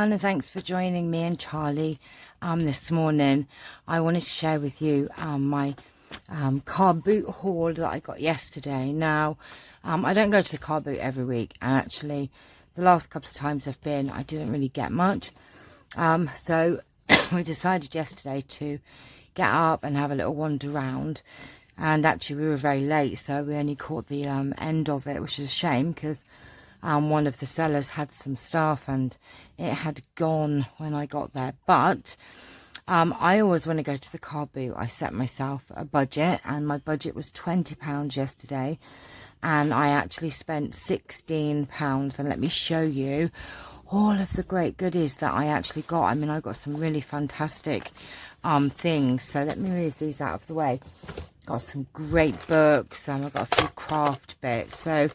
everyone, and thanks for joining me and Charlie this morning. I wanted to share with you my car boot haul that I got yesterday. Now, I don't go to the car boot every week, and actually the last couple of times I've been, I didn't really get much. So we decided yesterday to get up and have a little wander around, and actually we were very late, so we only caught the end of it, which is a shame because one of the sellers had some stuff and it had gone when I got there. But I always want to go to the car boot. I set myself a budget, and my budget was £20 yesterday, and I actually spent £16. And let me show you all of the great goodies that I actually got. I mean, I got some really fantastic things. So let me move these out of the way. Got some great books, I've got a few craft bits. So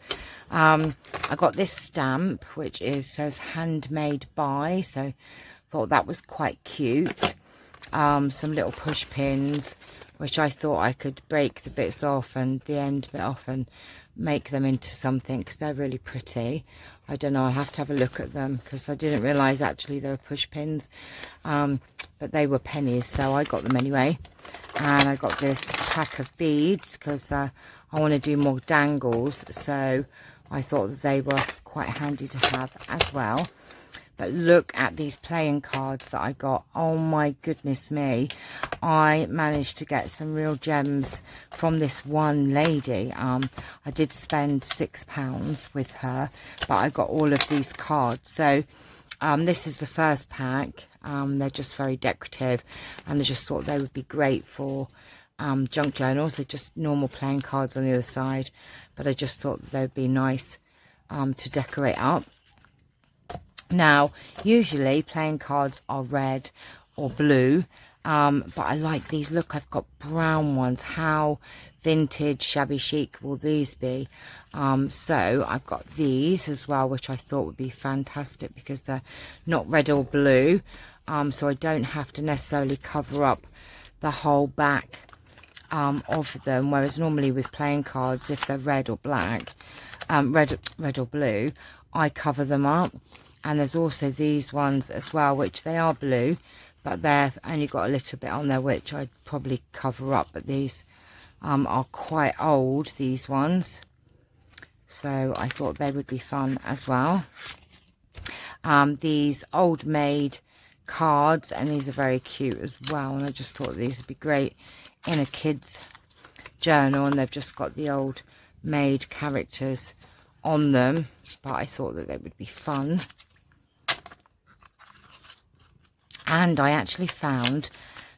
I got this stamp which says handmade by, so thought that was quite cute. Some little push pins which I thought I could break the bits off and the end bit off and make them into something, because they're really pretty. I don't know, I'll have to have a look at them because I didn't realise actually they were push pins, but they were pennies, so I got them anyway. And I got this pack of beads because I want to do more dangles, so I thought that they were quite handy to have as well. But look at these playing cards that I got. Oh my goodness me, I managed to get some real gems from this one lady. I did spend £6 with her, but I got all of these cards. So this is the first pack. They're just very decorative, and I just thought they would be great for junk journals. They're just normal playing cards on the other side, but I just thought that they would be nice to decorate up. Now, usually playing cards are red or blue, but I like these. Look, I've got brown ones. How vintage, shabby chic will these be? So I've got these as well, which I thought would be fantastic because they're not red or blue, so I don't have to necessarily cover up the whole back of them, whereas normally with playing cards, if they're red or black, red or blue, I cover them up. And there's also these ones as well, which they are blue, but they've only got a little bit on there, which I'd probably cover up. But these are quite old, these ones, so I thought they would be fun as well. These old made cards, and these are very cute as well, and I just thought these would be great in a kid's journal, and they've just got the old made characters on them, but I thought that they would be fun. And I actually found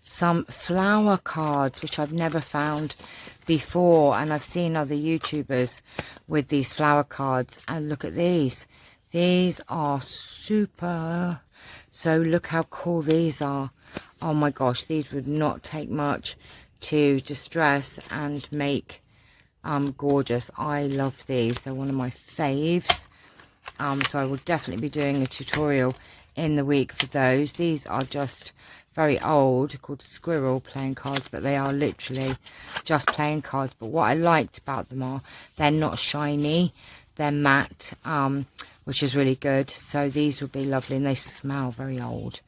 some flower cards, which I've never found before, and I've seen other YouTubers with these flower cards, and look at these. These are super. So look how cool these are. Oh my gosh, these would not take much to distress and make gorgeous. I love these. They're one of my faves. So I will definitely be doing a tutorial in the week for those. These are just very old, called squirrel playing cards, but they are literally just playing cards. But what I liked about them are they're not shiny, they're matte, which is really good. So these would be lovely, and they smell very old.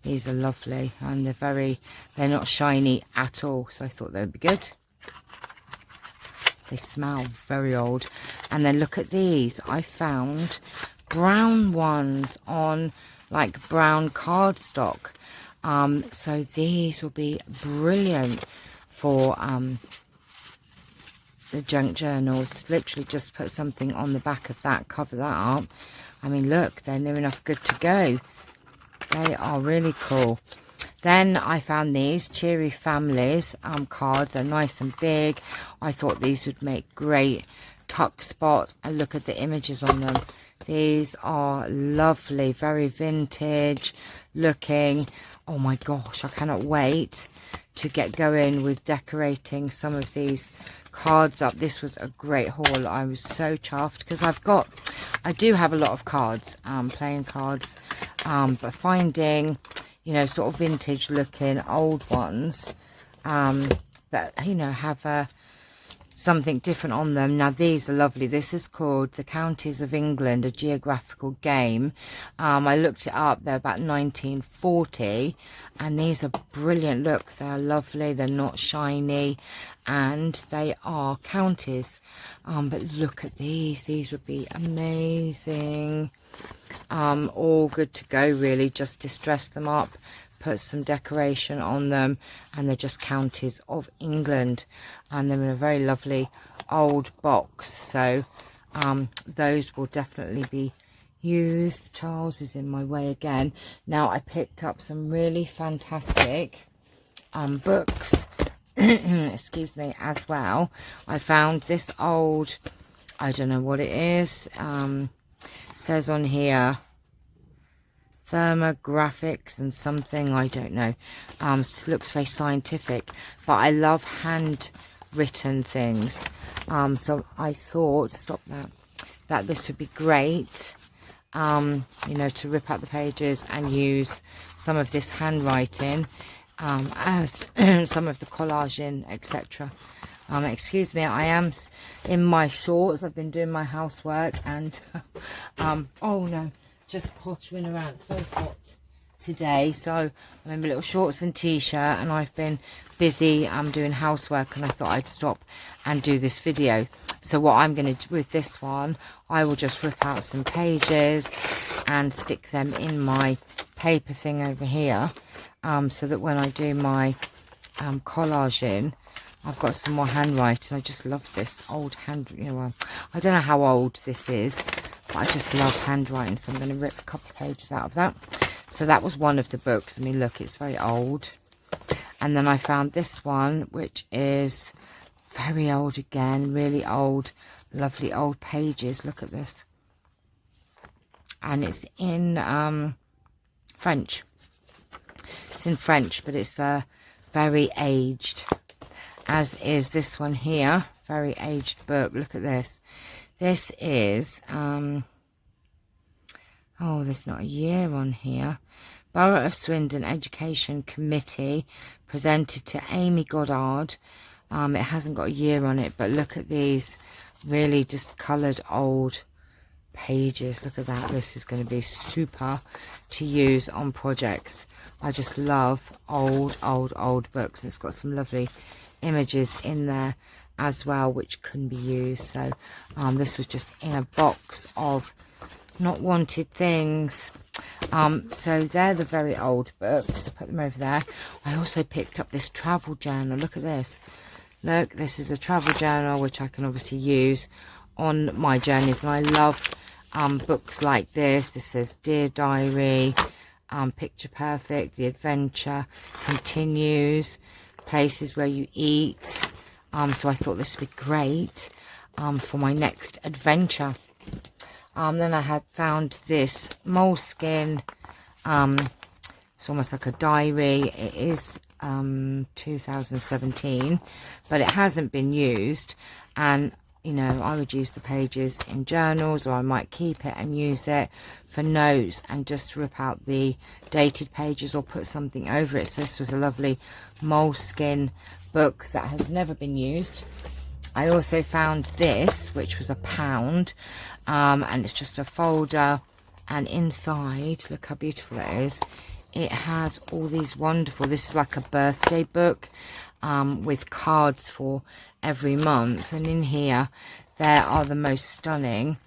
These are lovely, and they're not shiny at all, so I thought they would be good. They smell very old. And then look at these. I found brown ones on like brown cardstock. So these will be brilliant for the junk journals. Literally just put something on the back of that, cover that up. I mean, look, they're near enough good to go. They are really cool. Then I found these Cheery Families cards. They're nice and big. I thought these would make great tuck spots, and look at the images on them. These are lovely, very vintage looking. Oh my gosh, I cannot wait to get going with decorating some of these cards up. This was a great haul. I was so chuffed because I do have a lot of cards, playing cards, but finding, you know, sort of vintage looking old ones that, you know, have a something different on them. Now these are lovely. This is called The Counties of England, a geographical game. I looked it up. They're about 1940, and these are brilliant. Look, they're lovely. They're not shiny, and they are counties. But look at these would be amazing. All good to go, really. Just distress them up, put some decoration on them, and they're just counties of England, and they're in a very lovely old box. So those will definitely be used. Charles is in my way again. Now I picked up some really fantastic books excuse me, as well. I found this old, I don't know what it is, says on here thermographics and something, I don't know. This looks very scientific, but I love handwritten things. So I thought, stop that this would be great, you know, to rip out the pages and use some of this handwriting as some of the collaging, etc. Excuse me, I am in my shorts. I've been doing my housework, and oh no, just pottering around. It's very hot today, so I'm in my little shorts and t-shirt, and I've been busy doing housework, and I thought I'd stop and do this video. So what I'm going to do with this one, I will just rip out some pages and stick them in my paper thing over here, so that when I do my collaging, I've got some more handwriting. I just love this old hand, you know, I don't know how old this is, but I just love handwriting, so I'm going to rip a couple of pages out of that. So that was one of the books. I mean, look, it's very old. And then I found this one, which is very old again, really old, lovely old pages. Look at this. And it's in French. It's in French, but it's very aged, as is this one here. Very aged book. Look at this. This is oh, there's not a year on here. Borough of Swindon Education Committee, presented to Amy Goddard. It hasn't got a year on it, but look at these really discoloured old pages. Look at that. This is going to be super to use on projects. I just love old books. It's got some lovely images in there as well, which can be used. So this was just in a box of not wanted things. So they're the very old books. I put them over there. I also picked up this travel journal. Look at this. Look, this is a travel journal, which I can obviously use on my journeys, and I love books like this. This says Dear Diary, Picture Perfect, The Adventure Continues, Places Where You Eat. So I thought this would be great for my next adventure. Then I had found this moleskin. It's almost like a diary. It is 2017, but it hasn't been used, and you know, I would use the pages in journals, or I might keep it and use it for notes and just rip out the dated pages or put something over it. So this was a lovely moleskin book that has never been used. I also found this, which was £1, and it's just a folder, and inside, look how beautiful it is. It has all these wonderful, this is like a birthday book with cards for every month, and in here there are the most stunning,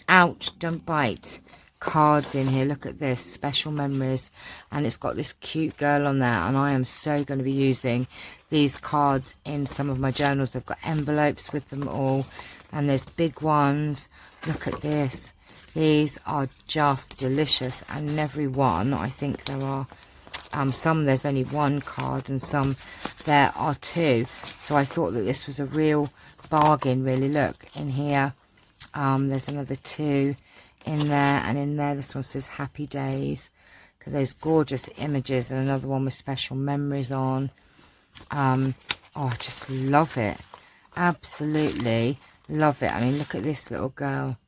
ouch, don't bite, cards in here. Look at this, special memories, and it's got this cute girl on there, and I am so going to be using these cards in some of my journals. They've got envelopes with them all, and there's big ones. Look at this. These are just delicious, and in every one, I think there are some there's only one card, and some there are two. So I thought that this was a real bargain, really. Look, in here, there's another two in there, and in there, this one says Happy Days. Look at those gorgeous images, and another one with special memories on. Oh, I just love it. Absolutely love it. I mean, look at this little girl.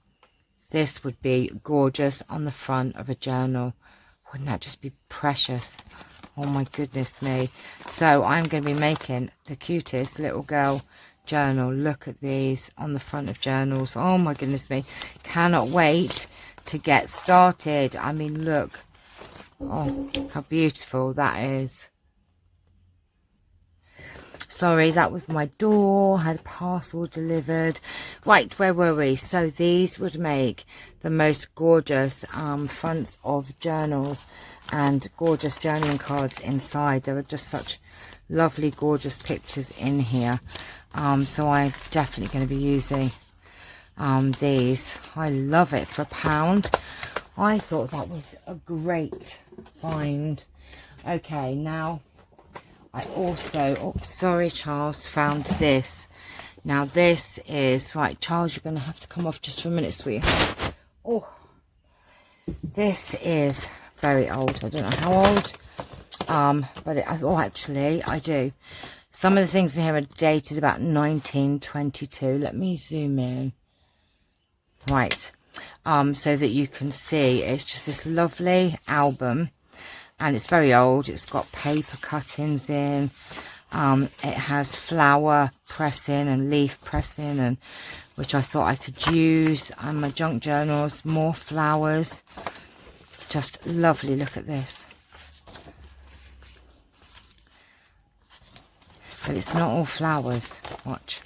This would be gorgeous on the front of a journal. Wouldn't that just be precious? Oh my goodness me. So I'm going to be making the cutest little girl journal. Look at these on the front of journals. Oh my goodness me, cannot wait to get started. I mean, look, oh, look how beautiful that is. Sorry, that was my door, had a parcel delivered. Right, where were we? So these would make the most gorgeous fronts of journals and gorgeous journaling cards inside. There are just such lovely, gorgeous pictures in here. So I'm definitely going to be using these. I love it for £1. I thought that was a great find. Okay, now I also, oh, sorry, Charles, found this. Now this is, right, Charles, you're going to have to come off just for a minute, sweetheart. Oh, this is very old. I don't know how old, but oh, actually, I do. Some of the things in here are dated about 1922. Let me zoom in. Right, so that you can see it's just this lovely album. And it's very old. It's got paper cuttings in. It has flower pressing and leaf pressing, and which I thought I could use. My junk journals, more flowers. Just lovely. Look at this. But it's not all flowers. Watch.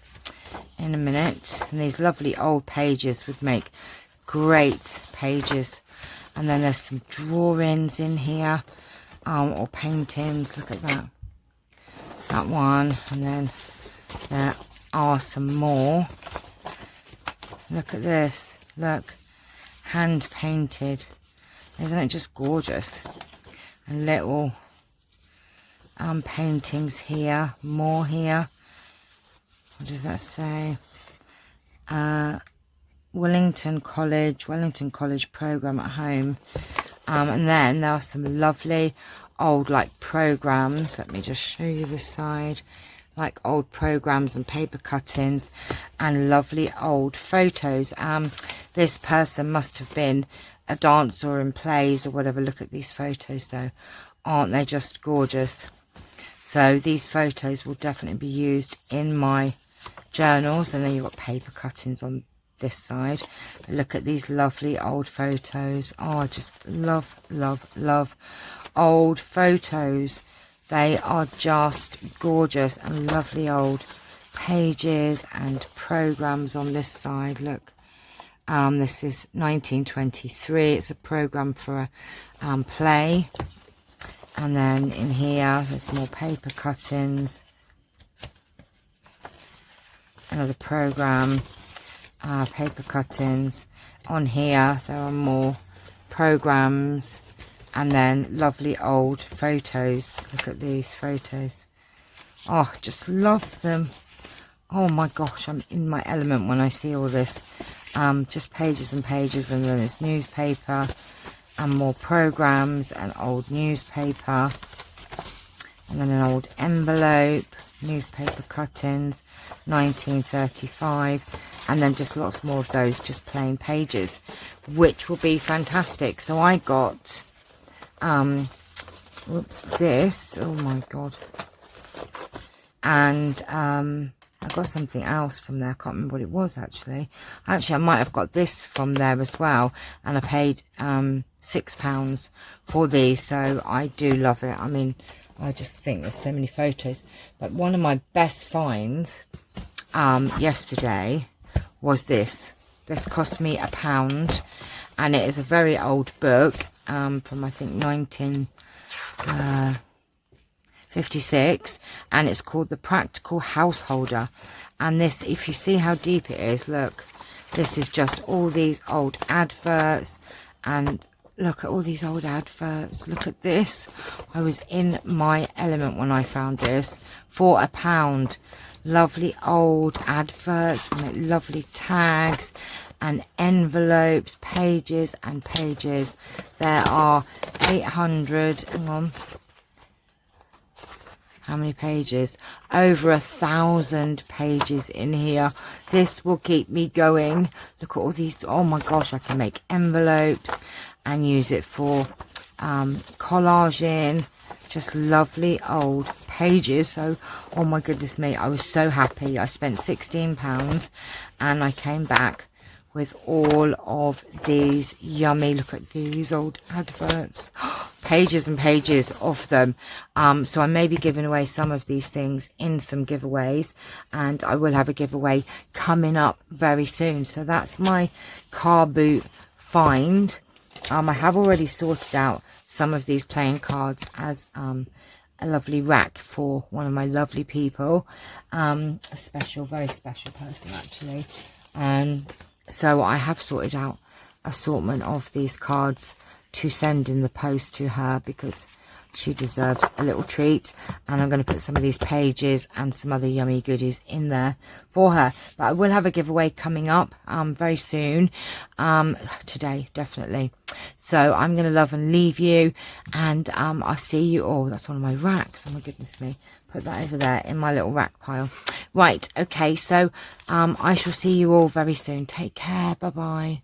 In a minute. And these lovely old pages would make great pages. And then there's some drawings in here. Or paintings. Look at that. That one. And then there are some more. Look at this. Look. Hand painted. Isn't it just gorgeous? And little paintings here. More here. What does that say? Wellington College program at home. And then there are some lovely old like programs. Let me just show you the side. Like old programs and paper cuttings and lovely old photos. This person must have been a dancer in plays or whatever. Look at these photos though. Aren't they just gorgeous? So these photos will definitely be used in my journals. And then you've got paper cuttings on this side. But look at these lovely old photos. Oh, I just love old photos. They are just gorgeous and lovely old pages and programs on this side. Look, this is 1923. It's a program for a play. And then in here there's more paper cuttings, another program. Paper cuttings. On here there are more programs, and then lovely old photos. Look at these photos. Oh, just love them. Oh my gosh, I'm in my element when I see all this. Just pages and pages, and then there's newspaper and more programs and old newspaper, and then an old envelope, newspaper cuttings, 1935. And then just lots more of those, just plain pages, which will be fantastic. So I got, this, oh my god. And I got something else from there. I can't remember what it was actually. Actually, I might have got this from there as well. And I paid £6 for these. So I do love it. I mean, I just think there's so many photos. But one of my best finds yesterday was this. This cost me £1, and it is a very old book from I think 1956, and it's called The Practical Householder. And this, if you see how deep it is, look, this is just all these old adverts, and look at all these old adverts. Look at this. I was in my element when I found this for £1. Lovely old adverts, lovely tags and envelopes, pages and pages. There are 800, hang on, how many pages? Over 1,000 pages in here. This will keep me going. Look at all these. Oh my gosh, I can make envelopes and use it for collaging just lovely old pages. So, oh my goodness me, I was so happy. I spent £16 and I came back with all of these yummy, look at these old adverts, pages and pages of them. So I may be giving away some of these things in some giveaways, and I will have a giveaway coming up very soon. So that's my car boot find. I have already sorted out some of these playing cards as a lovely rack for one of my lovely people, a special, very special person actually. So I have sorted out assortment of these cards to send in the post to her, because she deserves a little treat. And I'm going to put some of these pages and some other yummy goodies in there for her. But I will have a giveaway coming up very soon, today definitely. So I'm going to love and leave you, and I'll see you all. That's one of my racks. Oh my goodness me. Put that over there in my little rack pile. Right, okay, so I shall see you all very soon. Take care. Bye-bye.